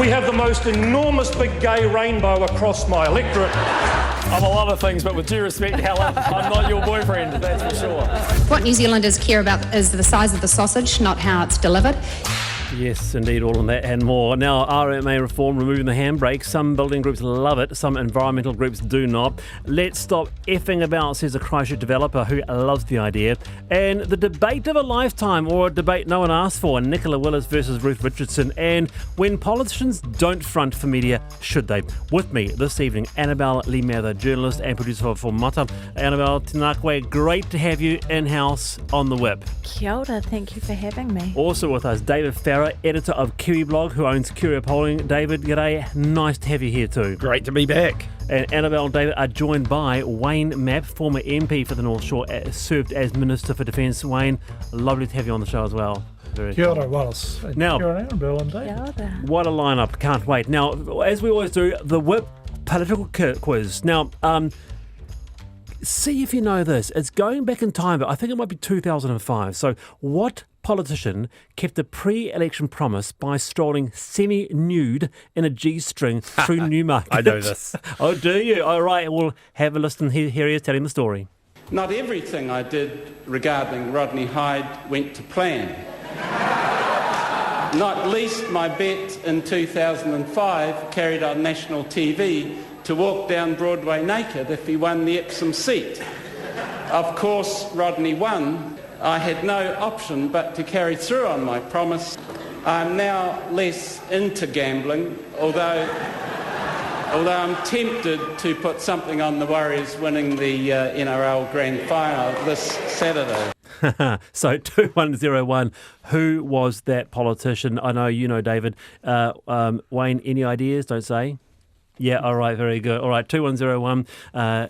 We have the most enormous big gay rainbow across my electorate. I'm a lot of things, but with due respect, Helen, I'm not your boyfriend, that's for sure. What New Zealanders care about is the size of the sausage, not how it's delivered. Yes, indeed, all of that and more. Now, RMA reform, removing the handbrake. Some building groups love it, some environmental groups do not. Let's stop effing about, says a Christchurch developer who loves the idea. And the debate of a lifetime, or a debate no one asked for, Nicola Willis versus Ruth Richardson. And when politicians don't front for media, should they? With me this evening, Annabelle Lee-Mather, journalist and producer for Mata. Annabelle, tēnā koe, great to have you in-house on the whip. Kia ora, thank you for having me. Also with us, David Farrar, editor of Kiwi Blog, who owns Curio Polling. David, g'day. Nice to have you here too. Great to be back. And Annabelle and David are joined by Wayne Mapp, former MP for the North Shore, served as Minister for Defence. Wayne, lovely to have you on the show as well. Kia ora, Wallace. Now, Kia ora, Annabelle and David. Kia ora. What a lineup. Can't wait. Now, as we always do, the Whip political quiz. Now, see if you know this. It's going back in time, but I think it might be 2005. So what politician kept a pre-election promise by strolling semi-nude in a G-string through Newmarket? I know this. Oh, do you? All right, we'll have a listen. Here he is telling the story. Not everything I did regarding Rodney Hyde went to plan. Not least my bet in 2005 carried on national TV to walk down Broadway naked if he won the Epsom seat. Of course, Rodney won. I had no option but to carry through on my promise. I'm now less into gambling, although I'm tempted to put something on the Warriors winning the NRL Grand Final this Saturday. So 2101, who was that politician? I know you know, David. Wayne, any ideas? Don't say. Yeah, all right, very good. All right, 2101,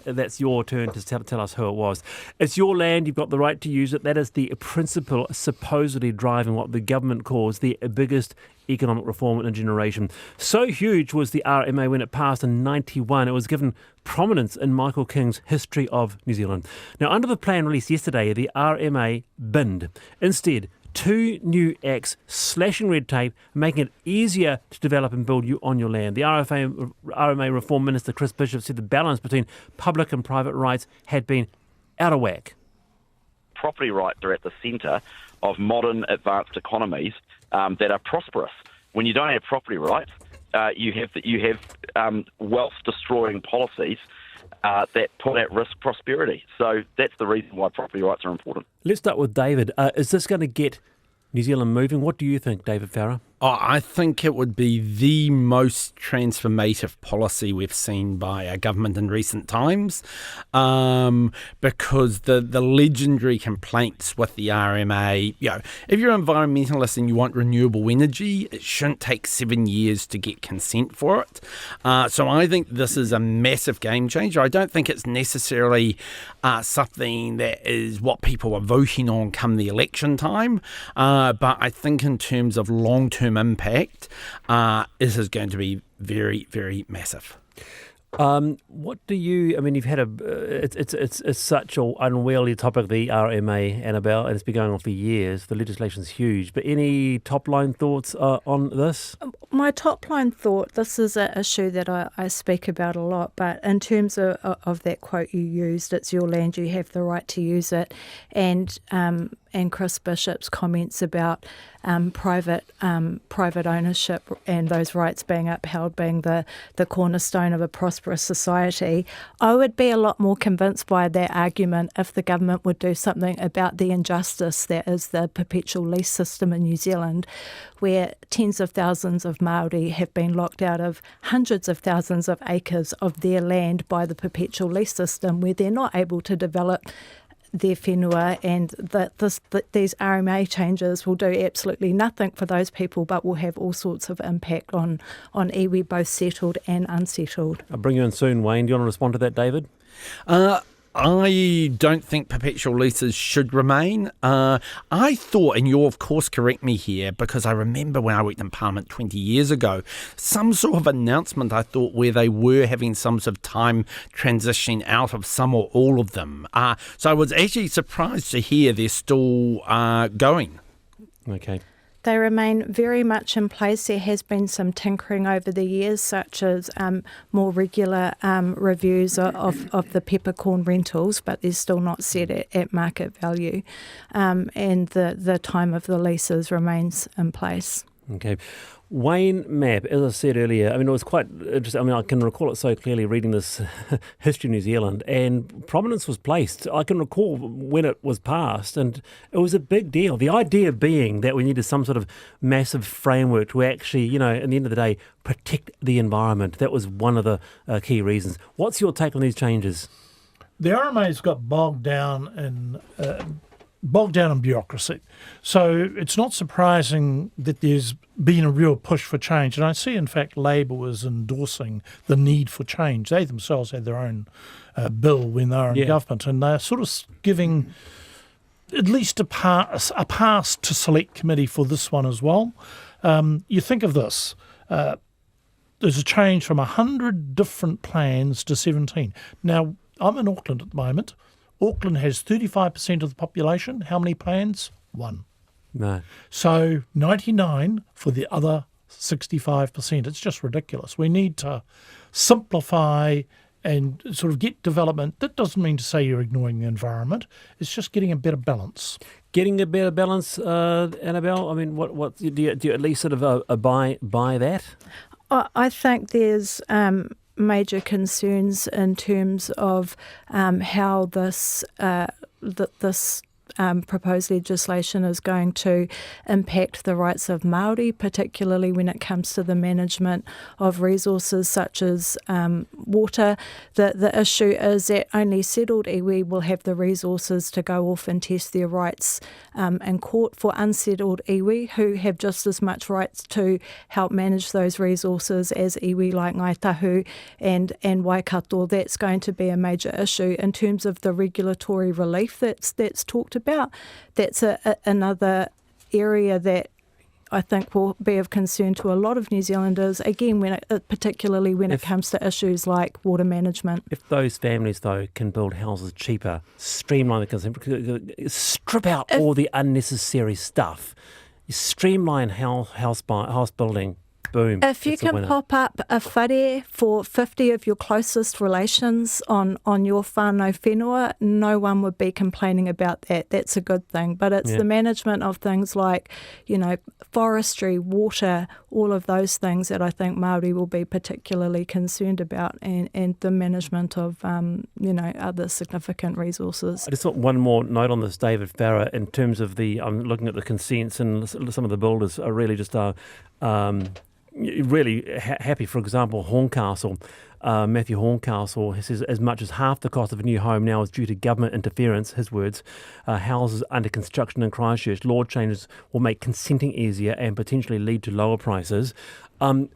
that's your turn to tell us who it was. It's your land, you've got the right to use it. That is the principle supposedly driving what the government calls the biggest economic reform in a generation. So huge was the RMA when it passed in 91, it was given prominence in Michael King's History of New Zealand. Now, under the plan released yesterday, the RMA binned. Instead, 2 new acts slashing red tape, making it easier to develop and build on your land. The RMA Reform Minister Chris Bishop said the balance between public and private rights had been out of whack. Property rights are at the centre of modern advanced economies that are prosperous. When you don't have property rights, you have wealth-destroying policies that put at risk prosperity. So that's the reason why property rights are important. Let's start with David. Is this going to get New Zealand moving? What do you think, David Farrar? Oh, I think it would be the most transformative policy we've seen by a government in recent times, because the legendary complaints with the RMA, if you're an environmentalist and you want renewable energy, it shouldn't take 7 years to get consent for it. So I think this is a massive game changer. I don't think it's necessarily something that is what people are voting on come the election time, but I think in terms of long-term impact, this is going to be very, very massive. What do you? I mean, you've had it's such an unwieldy topic, the RMA, Annabelle, and it's been going on for years. The legislation's huge, but any top line thoughts on this? My top line thought, this is an issue that I speak about a lot, but in terms of that quote you used, it's your land, you have the right to use it, and Chris Bishop's comments about private ownership and those rights being upheld being the cornerstone of a prosperous society, I would be a lot more convinced by that argument if the government would do something about the injustice that is the perpetual lease system in New Zealand, where tens of thousands of Māori have been locked out of hundreds of thousands of acres of their land by the perpetual lease system, where they're not able to develop their whenua, and these RMA changes will do absolutely nothing for those people, but will have all sorts of impact on iwi, both settled and unsettled. I'll bring you in soon, Wayne. Do you want to respond to that, David? I don't think perpetual leases should remain. I thought, and you'll of course correct me here, because I remember when I worked in Parliament 20 years ago, some sort of announcement I thought where they were having some sort of time transitioning out of some or all of them. So I was actually surprised to hear they're still going. Okay. They remain very much in place. There has been some tinkering over the years, such as more regular reviews of the peppercorn rentals, but they're still not set at market value. And the time of the leases remains in place. Okay. Wayne Mapp, as I said earlier, I mean, it was quite interesting. I mean, I can recall it so clearly reading this History of New Zealand, and prominence was placed. I can recall when it was passed, and it was a big deal. The idea being that we needed some sort of massive framework to actually, you know, at the end of the day, protect the environment. That was one of the key reasons. What's your take on these changes? The RMA's got bogged down in bureaucracy. So it's not surprising that there's been a real push for change. And I see, in fact, Labour was endorsing the need for change. They themselves had their own bill when they were in government, and they're sort of giving at least a pass to Select Committee for this one as well. You think of this. There's a change from 100 different plans to 17. Now, I'm in Auckland at the moment. Auckland has 35% of the population. How many plans? 1. No. So 99 for the other 65%. It's just ridiculous. We need to simplify and sort of get development. That doesn't mean to say you're ignoring the environment. It's just getting a better balance. Getting a better balance, Annabelle? I mean, what do you at least sort of buy that? I think there's major concerns in terms of how this proposed legislation is going to impact the rights of Māori, particularly when it comes to the management of resources such as water. The issue is that only settled iwi will have the resources to go off and test their rights in court. For unsettled iwi, who have just as much rights to help manage those resources as iwi like Ngai Tahu and Waikato, that's going to be a major issue. In terms of the regulatory relief that's talked about, that's another area that I think will be of concern to a lot of New Zealanders, again, particularly when it comes to issues like water management. If those families, though, can build houses cheaper, streamline the concept, strip out all the unnecessary stuff, streamline house building, boom. If you can pop up a whare for 50 of your closest relations on your whānau whenua, no one would be complaining about that. That's a good thing. But it's the management of things like, you know, forestry, water, all of those things that I think Māori will be particularly concerned about, and the management of, other significant resources. I just want one more note on this, David Farrar, in terms of I'm looking at the consents, and some of the builders are really just really happy. For example, Horncastle, Matthew Horncastle says as much as half the cost of a new home now is due to government interference, his words. Houses under construction in Christchurch, law changes will make consenting easier and potentially lead to lower prices.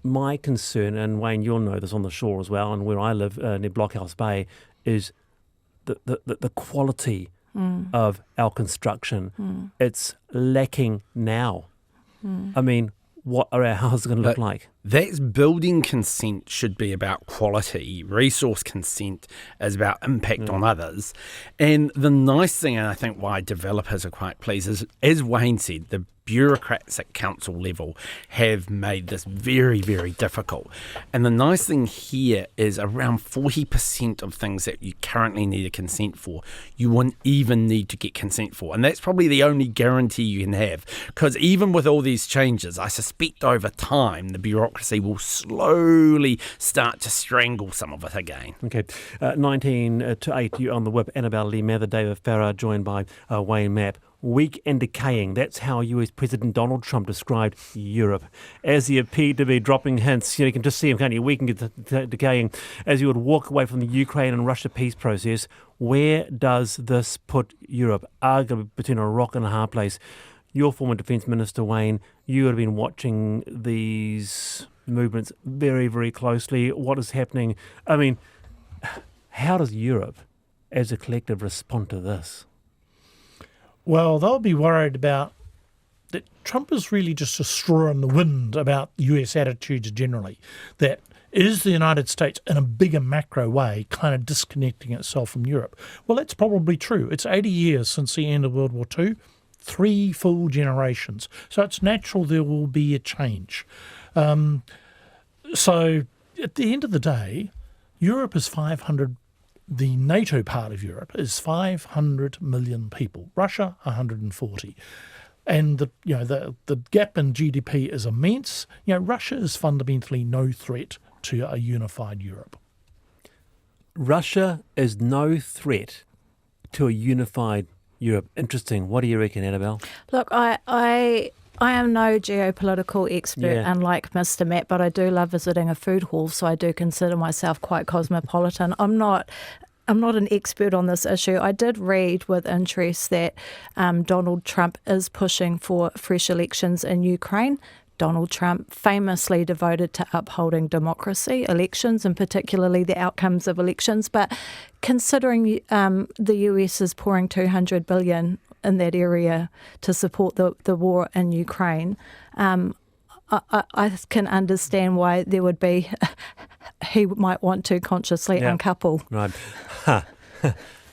My concern, and Wayne, you'll know this on the shore as well, and where I live near Blockhouse Bay, is the quality of our construction. It's lacking now. I mean, what are our houses going to look like? That's building consent should be about quality. Resource consent is about impact on others. And the nice thing, and I think why developers are quite pleased, is, as Wayne said, the bureaucrats at council level have made this very, very difficult. And the nice thing here is around 40% of things that you currently need a consent for, you won't even need to get consent for. And that's probably the only guarantee you can have. Because even with all these changes, I suspect over time the bureaucracy will slowly start to strangle some of it again. Okay, 19 to 8, you on the whip. Annabelle Lee-Mather, David Farrar, joined by Wayne Mapp. Weak and decaying. That's how US President Donald Trump described Europe. As he appeared to be dropping hints, you can just see him, can't you? Weak and decaying. As he would walk away from the Ukraine and Russia peace process, where does this put Europe? Arguably between a rock and a hard place. Your former Defence Minister, Wayne, you have been watching these movements very, very closely. What is happening? I mean, how does Europe as a collective respond to this? Well, they'll be worried about that Trump is really just a straw in the wind about US attitudes generally. That is the United States in a bigger macro way kind of disconnecting itself from Europe. Well, that's probably true. It's 80 years since the end of World War II. 3 full generations. So it's natural there will be a change. So at the end of the day, Europe is 500. The NATO part of Europe is 500 million people. Russia, 140. And the gap in GDP is immense. Russia is fundamentally no threat to a unified Europe. Russia is no threat to a unified Europe. Interesting. What do you reckon, Annabelle? Look, I am no geopolitical expert, unlike Mr. Matt, but I do love visiting a food hall, so I do consider myself quite cosmopolitan. I'm not an expert on this issue. I did read with interest that Donald Trump is pushing for fresh elections in Ukraine. Donald Trump famously devoted to upholding democracy, elections, and particularly the outcomes of elections. But considering the US is pouring $200 billion in that area to support the war in Ukraine, I can understand why there would be he might want to consciously uncouple. Right.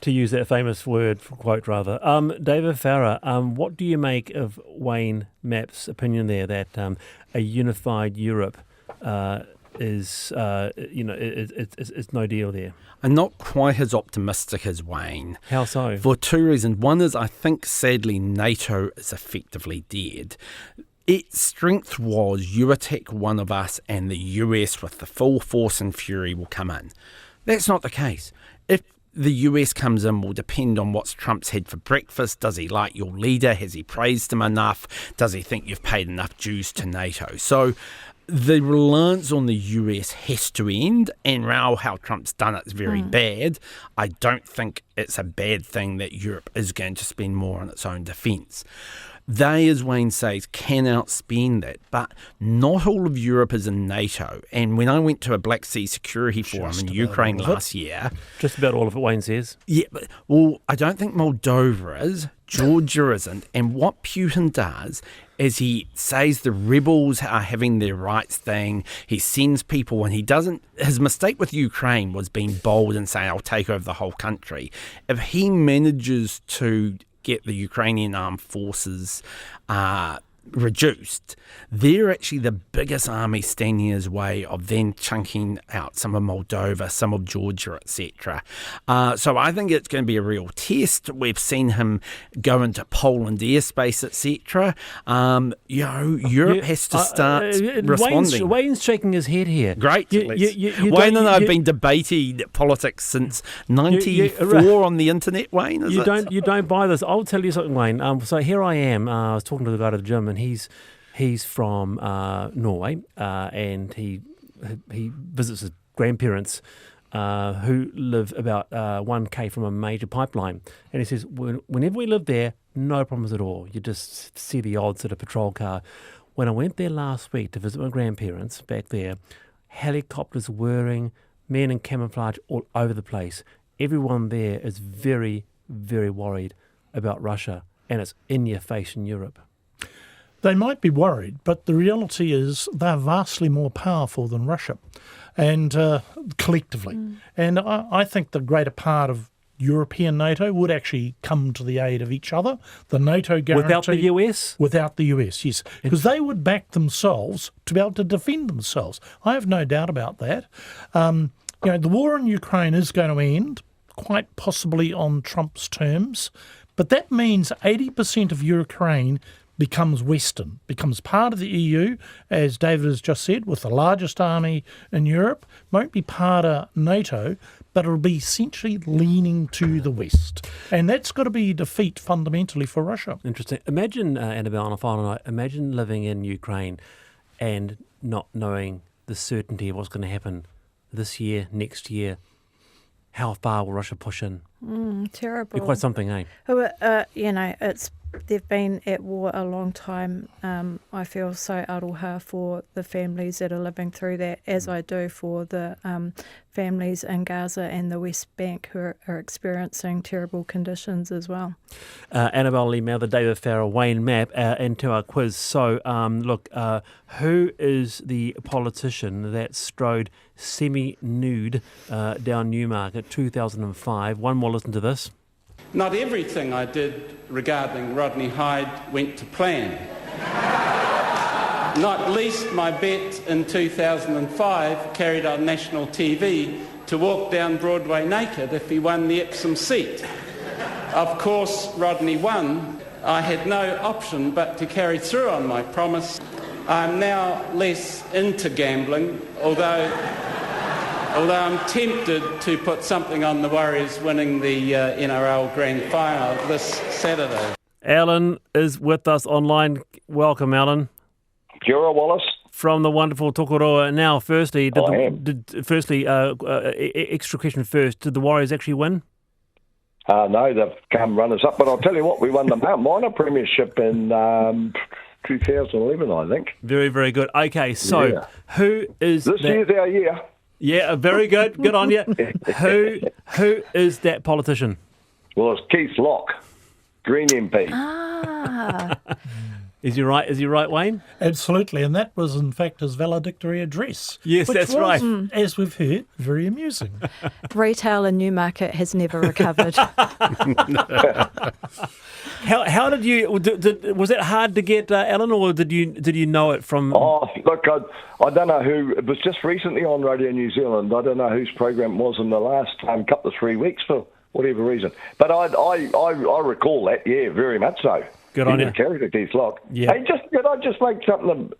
To use that famous quote rather. David Farrar, what do you make of Wayne Mapp's opinion there that a unified Europe is no deal there? I'm not quite as optimistic as Wayne. How so? For 2 reasons. One is I think sadly NATO is effectively dead. Its strength was you attack one of us and the US with the full force and fury will come in. That's not the case. If the US comes in will depend on what Trump's had for breakfast. Does he like your leader? Has he praised him enough? Does he think you've paid enough dues to NATO? So the reliance on the US has to end, and how Trump's done it is very bad. I don't think it's a bad thing that Europe is going to spend more on its own defence. They, as Wayne says, can outspend that, but not all of Europe is in NATO. And when I went to a Black Sea Security Forum in Ukraine last year... Just about all of it, Wayne says. Yeah, well, I don't think Moldova is, Georgia isn't, and what Putin does is he says the rebels are having their rights thing, he sends people, and he doesn't... His mistake with Ukraine was being bold and saying, I'll take over the whole country. If he manages to get the Ukrainian armed forces reduced, they're actually the biggest army standing in his way of then chunking out some of Moldova, some of Georgia, etc. So I think it's going to be a real test. We've seen him go into Poland airspace, etc. Europe has to start responding. Wayne's shaking his head here. Great. Wayne and I have been debating politics since 94 on the internet, Wayne. You don't buy this. I'll tell you something, Wayne. So here I am. I was talking to the guy at the gym, and he's from Norway, and he visits his grandparents who live about 1k from a major pipeline. And he says, whenever we lived there, no problems at all. You just see the odds at a patrol car. When I went there last week to visit my grandparents back there, helicopters whirring, men in camouflage all over the place. Everyone there is very, very worried about Russia, and it's in your face in Europe. They might be worried, but the reality is they're vastly more powerful than Russia, and collectively. And I think the greater part of European NATO would actually come to the aid of each other. The NATO guarantee... Without the US? Without the US, yes. Because they would back themselves to be able to defend themselves. I have no doubt about that. The war in Ukraine is going to end, quite possibly on Trump's terms, but that means 80% of Ukraine becomes Western, becomes part of the EU, as David has just said, with the largest army in Europe, won't be part of NATO, but it'll be essentially leaning to the West. And that's got to be a defeat fundamentally for Russia. Interesting. Imagine, Annabelle, on a final note, imagine living in Ukraine and not knowing the certainty of what's going to happen this year, next year. How far will Russia push in? Terrible. Be quite something, eh? They've been at war a long time. I feel so aroha for the families that are living through that, as I do for the families in Gaza and the West Bank who are experiencing terrible conditions as well. Annabelle Lee-Mather, David Farrar, Wayne Mapp, into our quiz. So, who is the politician that strode semi-nude down Newmarket 2005? One more listen to this. Not everything I did regarding Rodney Hyde went to plan. Not least my bet in 2005 carried on national TV to walk down Broadway naked if he won the Epsom seat. Of course, Rodney won. I had no option but to carry through on my promise. I'm now less into gambling, although I'm tempted to put something on the Warriors winning the NRL Grand Final this Saturday. Alan is with us online. Welcome, Alan. Kia ora, Wallace. From the wonderful Tokoroa. Now, firstly, extra question first. Did the Warriors actually win? No, they've come runners up. But I'll tell you what, we won the minor premiership in 2011, I think. Very, very good. Okay, so who is this year's our year? Yeah, very good. Good on you. Who is that politician? Well, it's Keith Locke, Green MP. Is he right? Is he right, Wayne? Absolutely, and that was in fact his valedictory address. Yes, which that's was, right. As we've heard, very amusing. Retail in Newmarket has never recovered. How did you? Was it hard to get Alan, or did you know it from? Oh, look, I don't know who. It was just recently on Radio New Zealand. I don't know whose program it was in the last couple of 3 weeks for whatever reason. But I recall that. Yeah, very much so. Good on you. Carried a Keith Locke. Yeah. Hey, could I just make something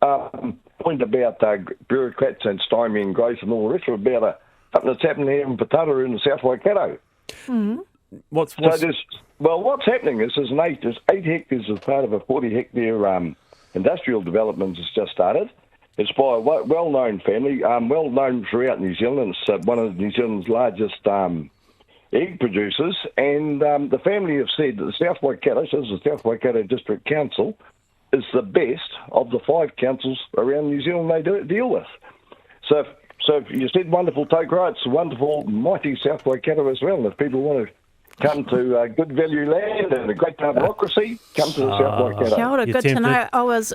point about bureaucrats and stymieing growth and all the rest of it about something that's happened here in Patara in the South Waikato. What's happening is there's 8 hectares as part of a 40-hectare industrial development that's just started. It's by a well-known family, well-known throughout New Zealand. It's one of New Zealand's largest egg producers, and the family have said that the South Waikato, so this is the South Waikato District Council, is the best of the 5 councils around New Zealand they deal with. So you said wonderful Tokoroa, it's wonderful, mighty South Waikato as well. And if people want to come to good value land and a great democracy, come to the South Waikato. Kia ora, good to know. I was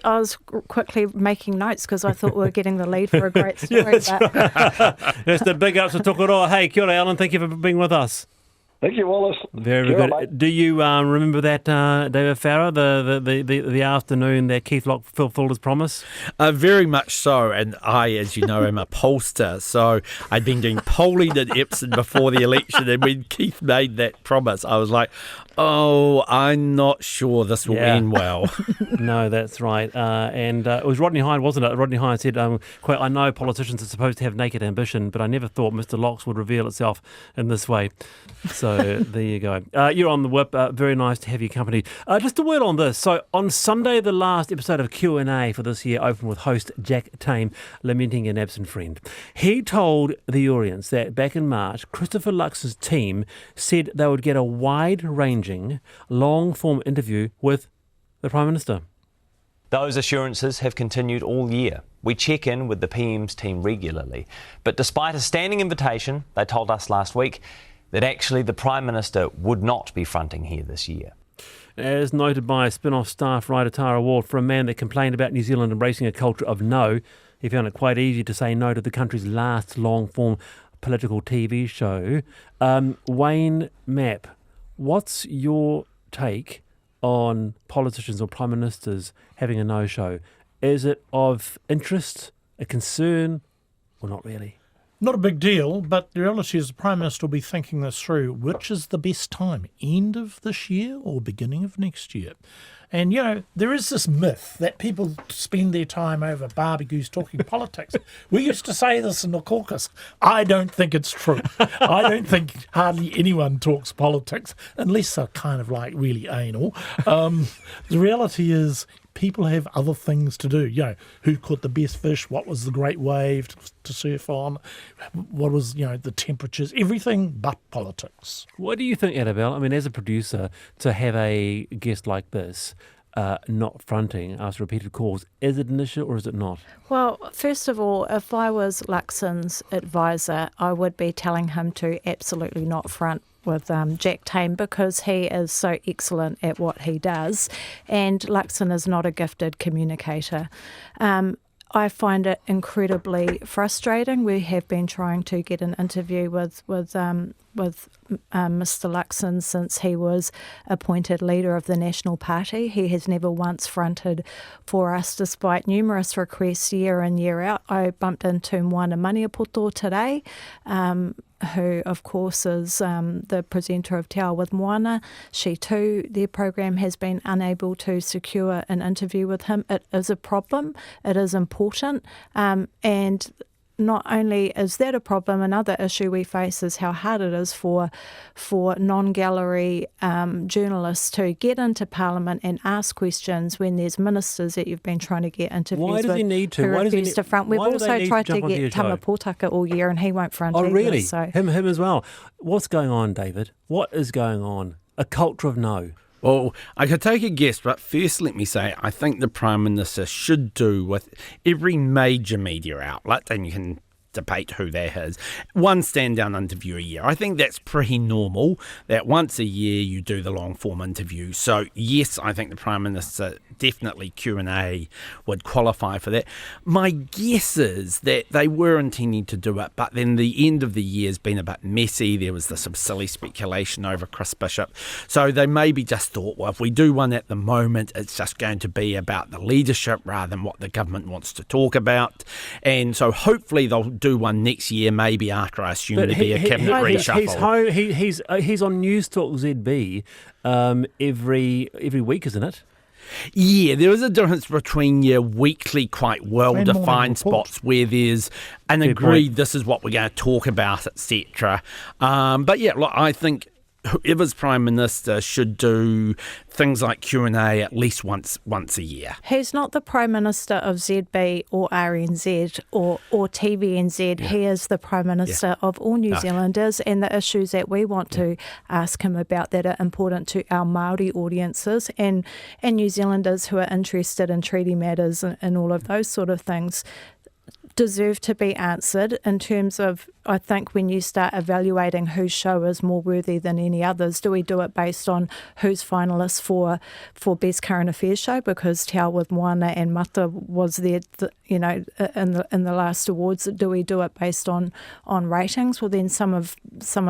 quickly making notes because I thought we were getting the lead for a great story. That's the big ups to Tokoroa. Hey, kia ora, Alan. Thank you for being with us. Thank you, Wallace. Very good. Mate. Do you remember that, David Farrar, the afternoon that Keith Locke fulfilled his promise? Very much so. And I, as you know, am a pollster. So I'd been doing polling at Epsom before the election. And when Keith made that promise, I was like, oh, I'm not sure this will end well. No, that's right. And it was Rodney Hyde, wasn't it? Rodney Hyde said, quote, I know politicians are supposed to have naked ambition, but I never thought Mr. Locke's would reveal itself in this way. So there you go. You're on the whip. Very nice to have you company. Just a word on this. So on Sunday, the last episode of Q&A for this year opened with host Jack Tame lamenting an absent friend. He told the audience that back in March, Christopher Luxon's team said they would get a wide-ranging, long-form interview with the Prime Minister. Those assurances have continued all year. We check in with the PM's team regularly. But despite a standing invitation, they told us last week that actually the Prime Minister would not be fronting here this year. As noted by spin-off staff writer Tara Ward, for a man that complained about New Zealand embracing a culture of no, he found it quite easy to say no to the country's last long-form political TV show. Wayne Mapp, what's your take on politicians or prime ministers having a no-show? Is it of interest, a concern, or not really? Not a big deal, but the reality is the Prime Minister will be thinking this through. Which is the best time, end of this year or beginning of next year? And, you know, there is this myth that people spend their time over barbecues talking politics. We used to say this in the caucus. I don't think it's true. I don't think hardly anyone talks politics, unless they're kind of like really anal. The reality is people have other things to do. You know, who caught the best fish? What was the great wave to surf on? What was, you know, the temperatures? Everything but politics. What do you think, Annabelle? I mean, as a producer, to have a guest like this not fronting after repeated calls, is it an issue or is it not? Well, first of all, if I was Luxon's advisor, I would be telling him to absolutely not front with Jack Tame because he is so excellent at what he does, and Luxon is not a gifted communicator. I find it incredibly frustrating. We have been trying to get an interview with Mr. Luxon since he was appointed leader of the National Party. He has never once fronted for us, despite numerous requests year in, year out. I bumped into Moana Maniapoto today, who, of course, is the presenter of Te Ao with Moana. She too, their program has been unable to secure an interview with him. It is a problem. It is important. And not only is that a problem, another issue we face is how hard it is for non-gallery journalists to get into Parliament and ask questions when there's ministers that you've been trying to get interviews with. Why does he need to? Who Why does he refuse to front. We've why do they also need tried to to jump onto get your show? Tama Pōtaka all year, and he won't front Oh, either. really? So. Him as well. What's going on, David? What is going on? A culture of no. Well, I could take a guess, but first let me say I think the Prime Minister should do with every major media outlet, and you can debate who that is, one stand-down interview a year. I think that's pretty normal, that once a year you do the long-form interview. So, yes, I think the Prime Minister, definitely Q&A would qualify for that. My guess is that they were intending to do it, but then the end of the year has been a bit messy. There was some silly speculation over Chris Bishop. So they maybe just thought, well, if we do one at the moment, it's just going to be about the leadership rather than what the government wants to talk about. And so hopefully they'll do one next year, maybe after I assume there'll be a cabinet reshuffle. He's on News Talk ZB every week, isn't it? Yeah, there is a difference between your weekly, quite well-defined spots where there's an agreed, this is what we're going to talk about, etc. But yeah, look, I think whoever's Prime Minister should do things like Q&A at least once a year. He's not the Prime Minister of ZB or RNZ or TVNZ. Yeah. He is the Prime Minister of all New Zealanders, and the issues that we want to ask him about that are important to our Māori audiences and New Zealanders who are interested in treaty matters and all of those sort of things deserve to be answered in terms of, I think, when you start evaluating whose show is more worthy than any others, do we do it based on who's finalists for Best Current Affairs Show? Because Te Ao with Moana and Mata was there, in the last awards. Do we do it based on ratings? Well, then some of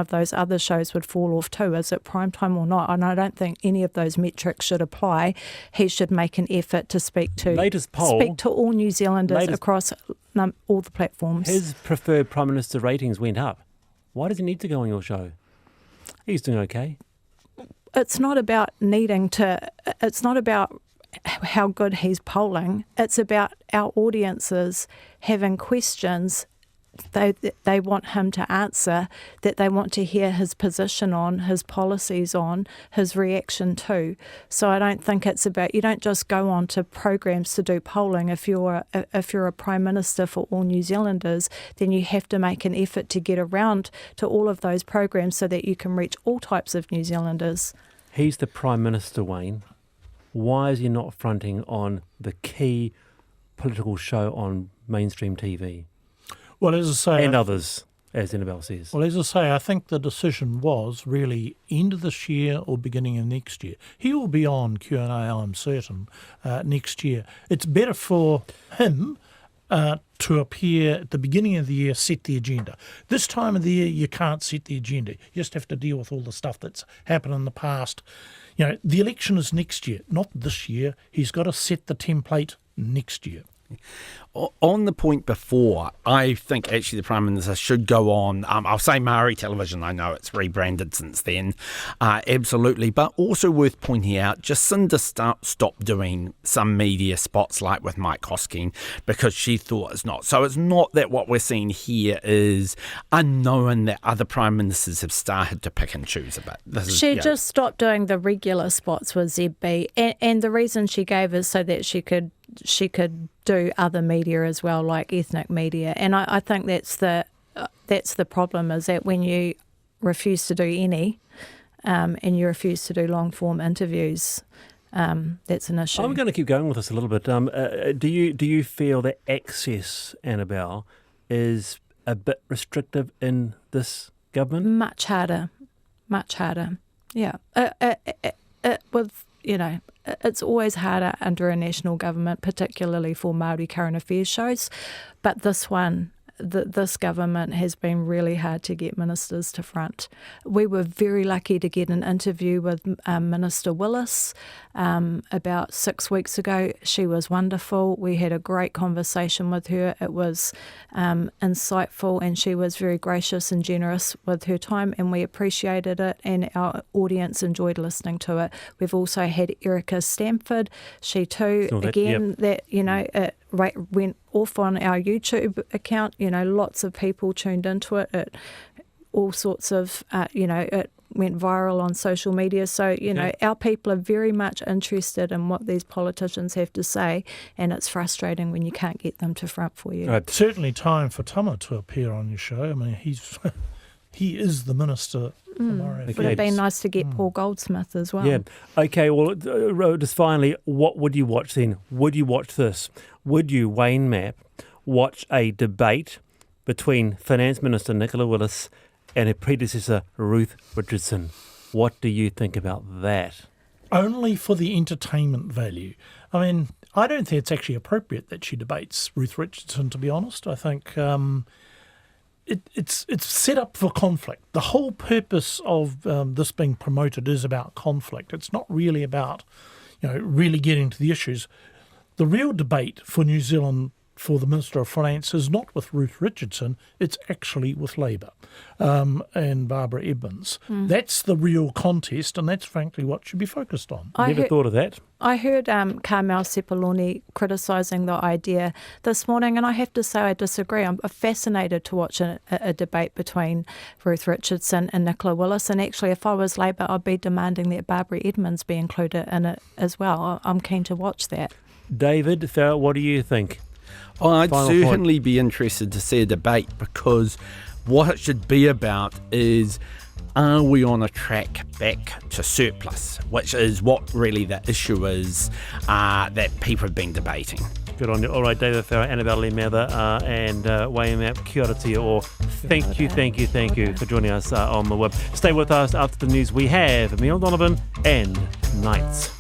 those other shows would fall off too. Is it prime time or not? And I don't think any of those metrics should apply. He should make an effort to speak to all New Zealanders across all the platforms. His preferred Prime Minister ratings went up. Why does he need to go on your show? He's doing okay. It's not about it's not about how good he's polling. It's about our audiences having questions they want him to answer, that they want to hear his position on, his policies on, his reaction to. So I don't think it's about, you don't just go on to programs to do polling. If you're a Prime Minister for all New Zealanders, then you have to make an effort to get around to all of those programs so that you can reach all types of New Zealanders. He's the Prime Minister, Wayne. Why is he not fronting on the key political show on mainstream TV? Well, as I say, and others, as Annabelle says. Well, as I say, I think the decision was really end of this year or beginning of next year. He will be on Q&A, I'm certain, next year. It's better for him to appear at the beginning of the year, set the agenda. This time of the year, you can't set the agenda. You just have to deal with all the stuff that's happened in the past. The election is next year, not this year. He's got to set the template next year. On the point before, I think actually the Prime Minister should go on, I'll say Māori television, I know it's rebranded since then, absolutely, but also worth pointing out, Jacinda stopped doing some media spots like with Mike Hosking because she thought it's not. So it's not that what we're seeing here is unknown, that other Prime Ministers have started to pick and choose a bit. She just stopped doing the regular spots with ZB, and the reason she gave is so that she could do other media as well, like ethnic media. And I think that's the problem, is that when you refuse to do any and you refuse to do long-form interviews, that's an issue. I'm going to keep going with this a little bit. Do you feel that access, Annabelle, is a bit restrictive in this government? Much harder. Yeah. With, it's always harder under a national government, particularly for Māori current affairs shows. But this one, this government has been really hard to get ministers to front. We were very lucky to get an interview with Minister Willis about 6 weeks ago. She was wonderful. We had a great conversation with her. It was insightful, and she was very gracious and generous with her time, and we appreciated it, and our audience enjoyed listening to it. We've also had Erica Stamford. She too, it went off on our YouTube account. Lots of people tuned into it. All sorts of, it went viral on social media. So, our people are very much interested in what these politicians have to say, and it's frustrating when you can't get them to front for you. Certainly time for Tama to appear on your show. I mean, he is the minister. Would have been nice to get Paul Goldsmith as well. Yeah. Okay, well, just finally, what would you watch then? Would you watch this? Would you, Wayne Mapp, watch a debate between Finance Minister Nicola Willis and her predecessor Ruth Richardson? What do you think about that? Only for the entertainment value. I mean, I don't think it's actually appropriate that she debates Ruth Richardson, to be honest. I think it's set up for conflict. The whole purpose of this being promoted is about conflict. It's not really about, really getting to the issues. The real debate for New Zealand for the Minister of Finance is not with Ruth Richardson, it's actually with Labour and Barbara Edmonds. That's the real contest, and that's frankly what should be focused on. Never thought of that. I heard Carmel Sepuloni criticising the idea this morning, and I have to say I disagree. I'm fascinated to watch a debate between Ruth Richardson and Nicola Willis, and actually if I was Labour, I'd be demanding that Barbara Edmonds be included in it as well. I'm keen to watch that. David Farrar, what do you think? I'd certainly be interested to see a debate, because what it should be about is, are we on a track back to surplus, which is what really the issue is that people have been debating. Good on you. All right, David Farrar, Annabelle Lee-Mather, and Wayne Mapp, kia ora to you all. Thank you for joining us on the web. Stay with us after the news. We have Emil Donovan and Knights.